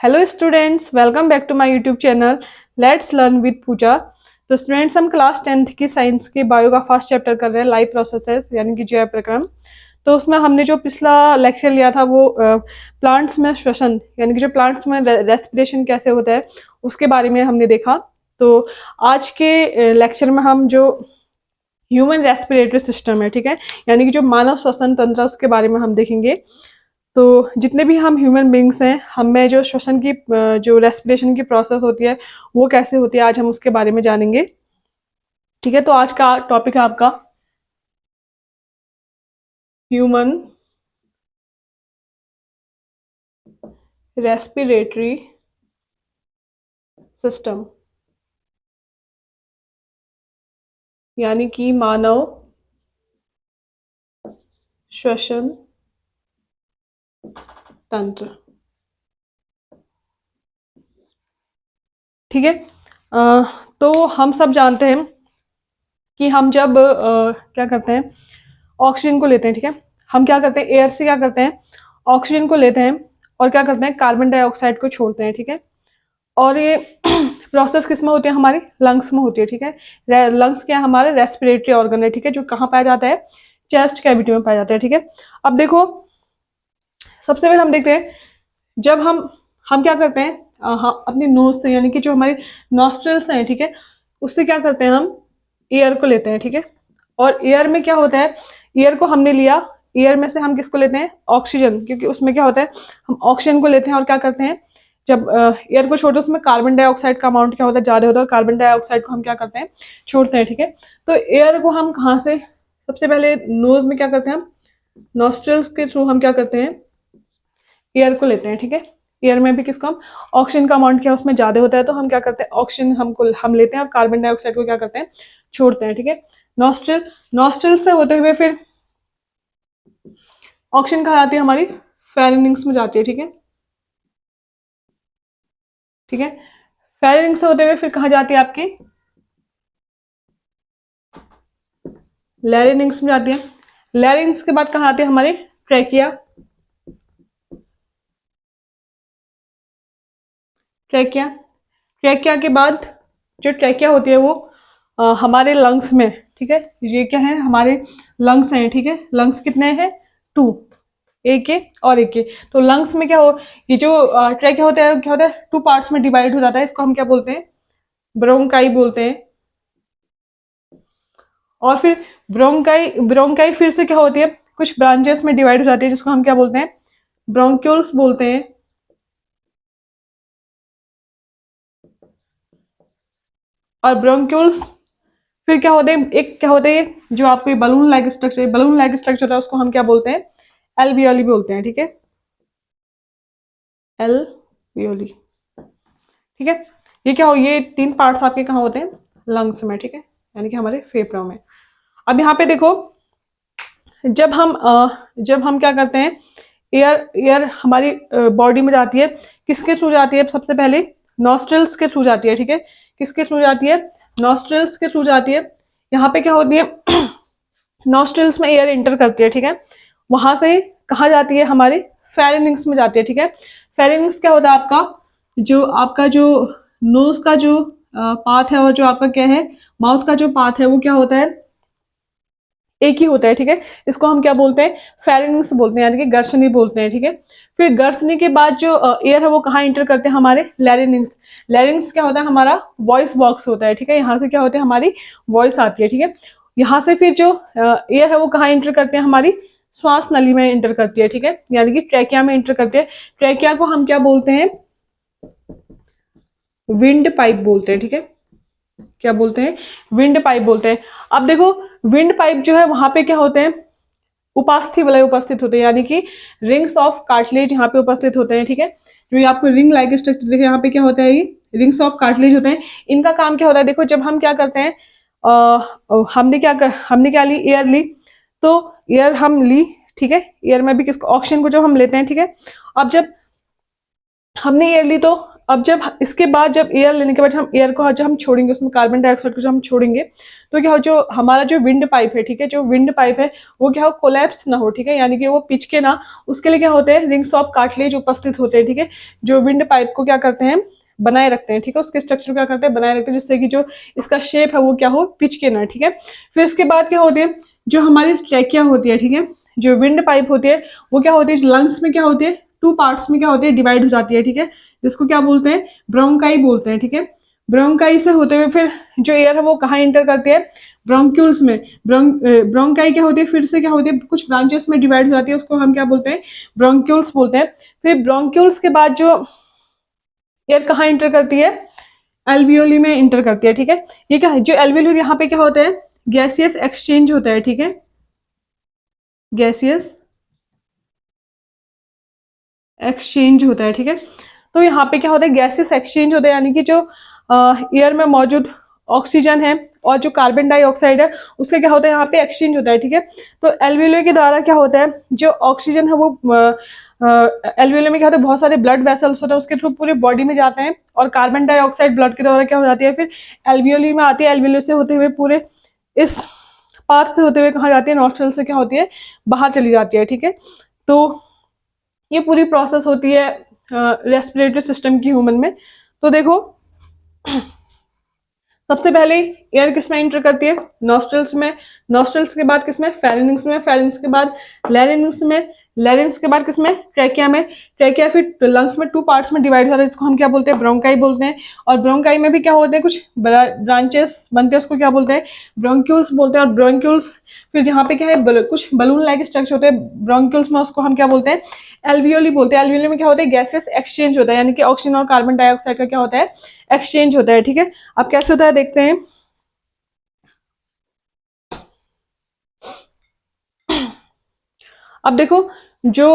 Hello students, welcome back to my YouTube channel let's learn with Pooja. तो students, हम class 10th की science के bio का first chapter कर रहे हैं, लाइव प्रोसेसेस यानी कि जैव प्रक्रम। तो उसमें हमने जो पिछला लेक्चर लिया था वो प्लांट्स में श्वसन यानी कि जो प्लांट्स में रेस्पिरेशन कैसे होता है उसके बारे में हमने देखा। तो आज के लेक्चर में हम जो ह्यूमन रेस्पिरेटरी सिस्टम है, ठीक है, यानी कि जो मानव श्वसन तंत्र है उसके बारे में हम देखेंगे। तो जितने भी हम ह्यूमन बींग्स हैं, हमें जो श्वसन की जो रेस्पिरेशन की प्रोसेस होती है वो कैसे होती है, आज हम उसके बारे में जानेंगे। ठीक है, तो आज का टॉपिक है आपका ह्यूमन रेस्पिरेटरी सिस्टम यानी कि मानव श्वसन तंत्र। ठीक है, तो हम सब जानते हैं कि हम जब क्या करते हैं, ऑक्सीजन को लेते हैं। ठीक है, हम क्या करते हैं, एयर से क्या करते हैं, ऑक्सीजन को लेते हैं और क्या करते हैं, कार्बन डाइऑक्साइड को छोड़ते हैं। ठीक है, और ये प्रोसेस किस में होती है, हमारी लंग्स में होती है। ठीक है, लंग्स क्या है, हमारे रेस्पिरेटरी ऑर्गन है। ठीक है, जो कहाँ पाया जाता है, चेस्ट कैविटी में पाया जाता है। ठीक है, अब देखो, सबसे पहले हम देखते हैं, जब हम क्या करते हैं, हाँ, अपनी नोज से यानी कि जो हमारी नॉस्ट्रल्स हैं, ठीक है, उससे क्या करते हैं, हम एयर को लेते हैं। ठीक है, और एयर में क्या होता है, एयर को हमने लिया, एयर में से हम किसको लेते हैं, ऑक्सीजन, क्योंकि उसमें क्या होता है, हम ऑक्सीजन को लेते हैं और क्या करते हैं, जब एयर को छोड़ते हैं उसमें कार्बन डाइऑक्साइड का अमाउंट क्या होता है, ज़्यादा होता है, और कार्बन डाइऑक्साइड को हम क्या करते हैं, छोड़ते हैं। ठीक है, तो एयर को हम कहाँ से, सबसे पहले नोज में क्या करते हैं, हम नॉस्ट्रल्स के थ्रू हम क्या करते हैं, एयर को लेते हैं। ठीक है, एयर में भी किसको, हम ऑक्सीजन का अमाउंट क्या उसमें ज़्यादा होता है, तो हम क्या करते हैं, ऑक्सीजन हम लेते हैं और कार्बन डाइऑक्साइड को क्या करते हैं, छोड़ते हैं। ठीक है, नॉस्ट्रल से होते हुए फिर ऑक्सीजन कहाँ जाती है, हमारी फेरिंग्स में जाती है। ठीक है, ठीक है, फेरिंग्स से होते हुए फिर कहाँ जाती है, आपकी लैरिंग्स में जाती है। लैरिंग्स के बाद कहाँ आती है, हमारी ट्रैकिया। ट्रैकिया ट्रैकिया के बाद जो ट्रैकिया होती है वो हमारे लंग्स में। ठीक है, ये क्या है, हमारे लंग्स हैं। ठीक है, लंग्स कितने हैं, टू, एक के और एक के। तो लंग्स में क्या हो, ये जो ट्रैकिया होता है क्या होता है, टू पार्ट्स में डिवाइड हो जाता है, इसको हम क्या बोलते हैं, ब्रोंकाई बोलते हैं। और फिर ब्रोंकाई फिर से क्या होती है, कुछ ब्रांचेस में डिवाइड हो जाती है, जिसको हम क्या बोलते हैं, ब्रोंक्यूल्स बोलते हैं। और ब्रोंक्यूल्स फिर क्या होते हैं, एक क्या होते हैं, जो आपको बलून लाइक स्ट्रक्चर है उसको हम क्या बोलते हैं, एल्वियोली बोलते हैं। ठीक है, एल्वियोली। ठीक है, ये क्या हो, ये तीन पार्ट्स आपके कहाँ होते हैं, लंग्स में। ठीक है, यानी कि हमारे फेफड़ों में। अब यहाँ पे देखो, जब हम क्या करते हैं, एयर हमारी बॉडी में जाती है, किसके थ्रू जाती है, सबसे पहले नॉस्ट्रल्स के थ्रू जाती है। ठीक है, किसके थ्रू जाती है, नॉस्ट्रल्स के थ्रू जाती है। यहाँ पे क्या होती है, नॉस्ट्रल्स में एयर इंटर करती है। ठीक है, वहां से कहाँ जाती है, हमारे फेरिंग्स में जाती है। ठीक है, फेरिंग्स क्या होता है, आपका जो नोज का जो पाथ है, और जो आपका क्या है, माउथ का जो पाथ है, वो क्या होता है, एक ही होता है। ठीक है, इसको हम क्या बोलते हैं, फेरिंग्स बोलते हैं, यानी कि गर्सनी बोलते हैं। ठीक है, फिर गर्सनी के बाद जो एयर है वो कहाँ इंटर करते हैं, हमारे लैरिंग्स। लैरिंग्स क्या होता है, हमारा वॉइस बॉक्स होता है। ठीक है, यहाँ से क्या होता है, हमारी वॉइस आती है। ठीक है, यहाँ से फिर जो एयर है वो कहाँ इंटर करते हैं, हमारी श्वास नली में इंटर करती है। ठीक है, यानी कि ट्रैकिया में इंटर करती है। ट्रैकिया को हम क्या बोलते हैं, विंड पाइप बोलते हैं। ठीक है, क्या बोलते हैं, विंड पाइप बोलते हैं। अब देखो, विंड पाइप जो है वहां पे क्या होते हैं, उपास्थि वलय उपस्थित होते हैं, यानी कि रिंग्स ऑफ कार्टिलेज यहाँ पे उपस्थित होते हैं। ठीक है, जो ये आपको रिंग लाइक स्ट्रक्चर देखिए, यहाँ पे क्या होता है, ये रिंग्स ऑफ कार्टिलेज होते हैं। इनका काम क्या होता है, देखो, जब हम क्या करते हैं, हमने क्या ली, एयर ली, तो एयर हम ली। ठीक है, एयर में भी किसको, ऑक्सीजन को जब हम लेते हैं। ठीक है, अब जब हमने एयर ली तो अब जब इसके बाद जब एयर लेने के बाद हम एयर को जब हम छोड़ेंगे, उसमें कार्बन डाइऑक्साइड को जब हम छोड़ेंगे, तो क्या हो, जो हमारा जो विंड पाइप है, ठीक है, जो विंड पाइप है वो क्या हो, कोलैप्स ना हो, ठीक है, यानी कि वो पिचके ना, उसके लिए क्या होते हैं, रिंग्स ऑफ कार्टिलेज उपस्थित होते हैं, ठीक है, जो विंड पाइप को क्या करते हैं, बनाए रखते हैं, ठीक है, उसके स्ट्रक्चर क्या करते हैं, बनाए रखते हैं, जिससे कि जो इसका शेप है वो क्या हो, पिचके ना, ठीक है। फिर इसके बाद क्या होती है, जो हमारी ट्रैकिया होती है, ठीक है, जो विंड पाइप होती है वो क्या होती है, लंग्स में क्या होती है, टू पार्ट्स में क्या होती है, डिवाइड हो जाती है, ठीक है, जिसको क्या बोलते हैं, ब्रोंकाई बोलते हैं, ठीक है। ब्रोंकाई से होते हुए फिर जो एयर है वो कहाँ इंटर करती है, ब्रोंक्यूल्स में। ब्रोंकाई क्या होती है, फिर से क्या होती है, कुछ ब्रांचेस में डिवाइड हो जाती है, उसको हम क्या बोलते हैं, ब्रोंक्यूल्स बोलते हैं। फिर ब्रोंक्यूल्स के बाद जो एयर कहाँ इंटर करती है, एल्वियोली में इंटर करती है, ठीक है। ये क्या है, जो एल्वियोली यहाँ पे क्या होता है, गैसियस एक्सचेंज होता है, ठीक है, गैसियस एक्सचेंज होता है, ठीक है। तो यहाँ पे क्या होता है, गैसेस एक्सचेंज होता है, यानी कि जो एयर में मौजूद ऑक्सीजन है और जो कार्बन डाइऑक्साइड है उसका क्या होता है, यहाँ पे एक्सचेंज होता है, ठीक है। तो एल्वियोली के द्वारा क्या होता है, जो ऑक्सीजन है वो एल्वियोली में क्या होता है, बहुत सारे ब्लड वेसल्स होते हैं, उसके थ्रू पूरे बॉडी में जाते हैं, और कार्बन डाइऑक्साइड ब्लड के द्वारा क्या हो जाती है, फिर एल्वियोली में आती है, एल्वियोली से होते हुए पूरे इस पार्ट से होते हुए कहाँ जाती है, नॉस्ट्रल से क्या होती है, बाहर चली जाती है, ठीक है। तो ये पूरी प्रोसेस होती है रेस्पिरेटरी सिस्टम की ह्यूमन में। तो देखो, सबसे पहले एयर किस में एंटर करती है, नॉस्ट्रल्स में, नॉस्ट्रल्स के बाद किस में, फेरिंग्स में, फेरिंग्स के बाद लैरिंग्स में, लैरिंग्स के बाद किस में, ट्रैकिया में, ट्रैकिया फिर लंग्स में टू पार्ट्स में डिवाइड होता है, जिसको हम क्या बोलते हैं, ब्रोंकाई बोलते हैं। और ब्रोंकाई में भी क्या होते हैं, कुछ ब्रांचेस बनते हैं, उसको क्या बोलते हैं, ब्रोंक्यूल्स बोलते हैं। और ब्रोंक्यूल्स फिर यहाँ पे क्या है, कुछ बलून लाइक स्ट्रक्चर होते हैं ब्रोंक्यूल्स में, उसको हम क्या बोलते हैं, एल्वियोली बोलते हैं। एल्वियोली में क्या होता है, गैसेस एक्सचेंज होता है, यानी कि ऑक्सीजन और कार्बन डाइऑक्साइड का क्या होता है, एक्सचेंज होता है, ठीक है। अब कैसे होता है देखते हैं। अब देखो, जो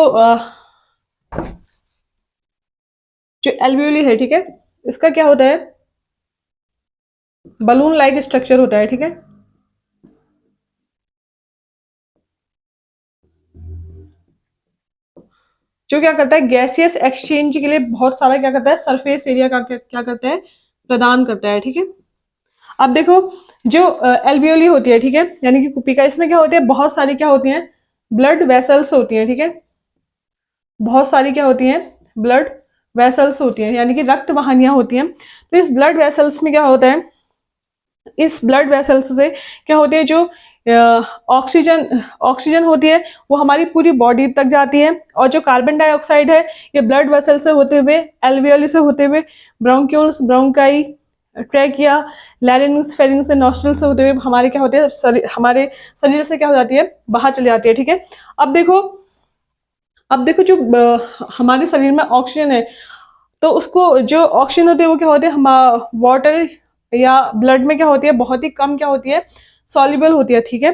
जो एल्वियोली है, ठीक है, इसका क्या होता है, बलून लाइक स्ट्रक्चर होता है, ठीक है। जो क्या करता है, गैसियस एक्सचेंज के लिए बहुत सारा क्या करता है, सरफेस एरिया का क्या करता है, प्रदान करता है, ठीक है। अब देखो, जो एल्वियोली होती है, ठीक है, यानी कि कुपिका, इसमें क्या होती है, बहुत सारी क्या होती हैं, ब्लड वेसल्स होती हैं, ठीक है, बहुत सारी क्या होती हैं, ब्लड वेसल्स होती हैं, यानी कि रक्त वाहिनियां होती हैं। तो इस ब्लड वेसल्स में क्या होता है, इस ब्लड वेसल्स से क्या होती है, जो ऑक्सीजन ऑक्सीजन होती है वो हमारी पूरी बॉडी तक जाती है, और जो कार्बन डाइऑक्साइड है ये ब्लड वेसल से होते हुए, एल्वियोली से होते हुए, ब्रोंक्यूल्स, ब्रोंकाई, ट्रैकिया, लैरिंग्स, फेरिंग्स से, नॉस्ट्रल से होते हुए हमारे क्या होते हैं, हमारे शरीर से क्या हो जाती है, बाहर चली जाती है, ठीक है। अब देखो, अब देखो, जो हमारे शरीर में ऑक्सीजन है, तो उसको जो ऑक्सीजन होती है वो क्या होती है, हम वाटर या ब्लड में क्या होती है, बहुत ही कम क्या होती है, सॉल्युबल होती है, ठीक है।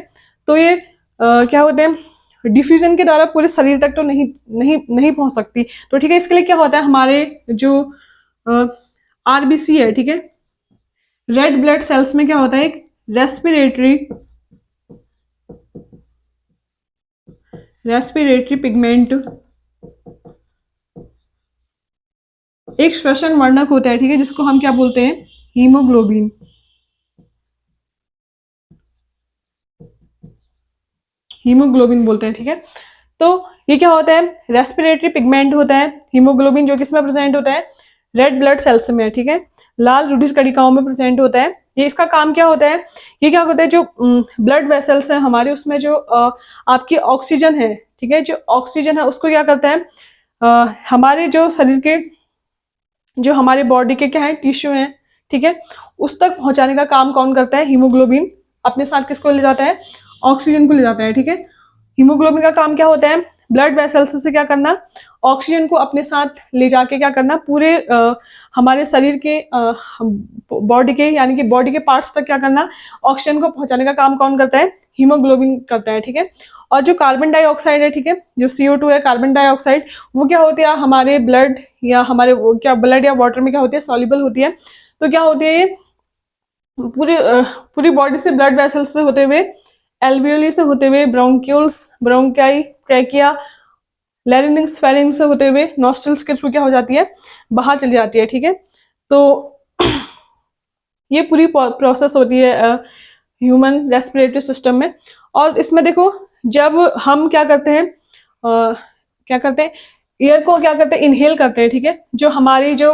तो ये क्या होते हैं, डिफ्यूजन के द्वारा पूरे शरीर तक तो नहीं नहीं नहीं पहुंच सकती। तो ठीक है, इसके लिए क्या होता है, हमारे जो आरबीसी है, ठीक है, रेड ब्लड सेल्स में क्या होता है, एक रेस्पिरेटरी रेस्पिरेटरी पिगमेंट, एक श्वसन वर्णक होता है, ठीक है, जिसको हम क्या बोलते हैं, हीमोग्लोबिन। हीमोग्लोबिन बोलते हैं, ठीक है। तो ये क्या होता है, रेस्पिरेटरी पिगमेंट होता है हीमोग्लोबिन, जो किसमें प्रेजेंट होता है, रेड ब्लड सेल्स में, ठीक है, लाल रुधिर कणिकाओं में प्रेजेंट होता है। ये इसका काम क्या होता है, ये क्या होता है, जो ब्लड वेसल्स हैं हमारे, उसमें जो आपकी ऑक्सीजन है, ठीक है, जो ऑक्सीजन है उसको क्या करता है, हमारे जो शरीर के, जो हमारे बॉडी के क्या है, टिश्यू है, ठीक है, उस तक पहुंचाने का काम कौन करता है, हीमोग्लोबिन अपने साथ किसको ले जाता है, ऑक्सीजन को ले जाता है, ठीक है। हीमोग्लोबिन का काम क्या होता है, ब्लड वेसल्स से क्या करना, ऑक्सीजन को अपने साथ ले जाके क्या करना, पूरे हमारे शरीर के बॉडी के, यानी कि बॉडी के पार्ट्स तक क्या करना, ऑक्सीजन को पहुंचाने का काम कौन करता है, हीमोग्लोबिन करता है, ठीक है। और जो कार्बन डाइऑक्साइड है, ठीक है, जो CO2 है, कार्बन डाइऑक्साइड, वो क्या होती है, हमारे ब्लड या हमारे क्या ब्लड या वाटर में क्या होती है, सॉल्युबल होती है। तो क्या होती है, ये पूरी पूरी बॉडी से, ब्लड वेसल्स से होते हुए, एल्वियोली से होते हुए, ब्रोंक्यूल्स, ब्रोंकाई, ट्रैकिया, लैरिंग्स फेरिंग्स से होते हुए नॉस्ट्रल्स के थ्रू क्या हो जाती है, बाहर चली जाती है, ठीक है। तो ये पूरी प्रोसेस होती है ह्यूमन रेस्पिरेटरी सिस्टम में। और इसमें देखो, जब हम क्या करते हैं, क्या करते हैं, एयर को क्या करते हैं, इनहेल करते हैं, ठीक है। जो हमारी जो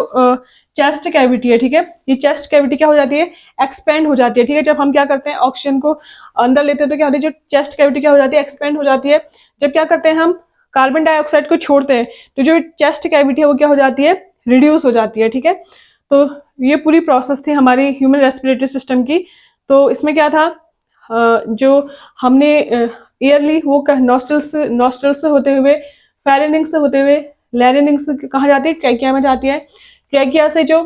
चेस्ट कैविटी है, ठीक है, ये चेस्ट कैविटी क्या हो जाती है, एक्सपेंड हो जाती है, ठीक है। जब हम क्या करते हैं, ऑक्सीजन को अंदर लेते हैं तो क्या होती है, जो चेस्ट कैविटी क्या हो जाती है, एक्सपेंड हो जाती है। जब क्या करते हैं हम कार्बन डाइऑक्साइड को छोड़ते हैं तो जो चेस्ट कैविटी है वो क्या हो जाती है, रिड्यूस हो जाती है, ठीक है। तो ये पूरी प्रोसेस थी हमारी ह्यूमन रेस्पिरेटरी सिस्टम की। तो इसमें क्या था, जो हमने ईयरली वो नॉस्ट्रल्स से होते हुए, फेरेनिंग्स से होते हुए, लैरिंग्स कहाँ जाती है, ट्रैकिया में जाती है। ट्रैकिया से जो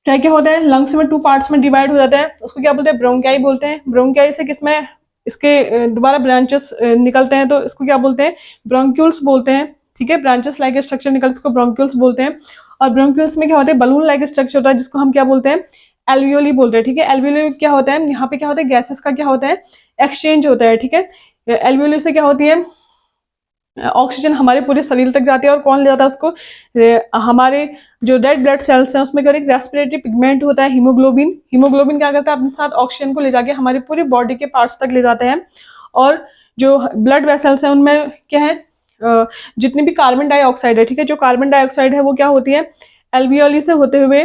ट्रैकिया होता है लंग्स में 2 पार्ट्स में डिवाइड हो जाता है, उसको क्या बोलते हैं, ब्रोंकाई बोलते हैं। ब्रोंकाई से किसमें इसके दोबारा ब्रांचेस निकलते हैं, तो इसको क्या बोलते हैं, ब्रोंक्यूल्स बोलते हैं, ठीक है। ब्रांचेस लाइक स्ट्रक्चर निकलते इसको ब्रोंक्यूल्स बोलते हैं। और ब्रोंक्यूल्स में क्या होता है, बलून लाइक स्ट्रक्चर होता है जिसको हम क्या बोलते हैं, एल्वियोली बोलते हैं, ठीक है। एल्वियोली क्या होता है, यहाँ पे क्या होता है, गैसेस का क्या होता है, एक्सचेंज होता है, ठीक है। एल्वियोली से क्या होती है, ऑक्सीजन हमारे पूरे शरीर तक जाती है। और कौन ले जाता है उसको, हमारे जो रेड ब्लड सेल्स हैं उसमें एक रेस्पिरेटरी पिगमेंट होता है, हीमोग्लोबिन। हीमोग्लोबिन क्या करता है, अपने साथ ऑक्सीजन को ले जाके हमारी पूरी बॉडी के पार्ट्स तक ले जाते हैं। और जो ब्लड वेसल्स हैं उनमें क्या है, जितनी भी कार्बन डाइऑक्साइड है, ठीक है, जो कार्बन डाइऑक्साइड है वो क्या होती है, एल्वियोली से होते हुए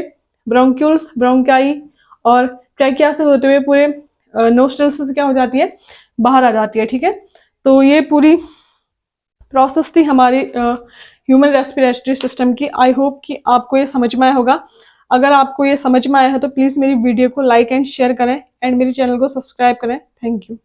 ब्रोंक्यूल्स, ब्रोंकाई और ट्रैकिया से होते हुए पूरे नोस्ट्रल्स से क्या हो जाती है, बाहर आ जाती है, ठीक है। तो ये पूरी प्रोसेस थी हमारी ह्यूमन रेस्पिरेटरी सिस्टम की। आई होप कि आपको ये समझ में आया होगा। अगर आपको ये समझ में आया है तो प्लीज़ मेरी वीडियो को लाइक एंड शेयर करें एंड मेरे चैनल को सब्सक्राइब करें। Thank you.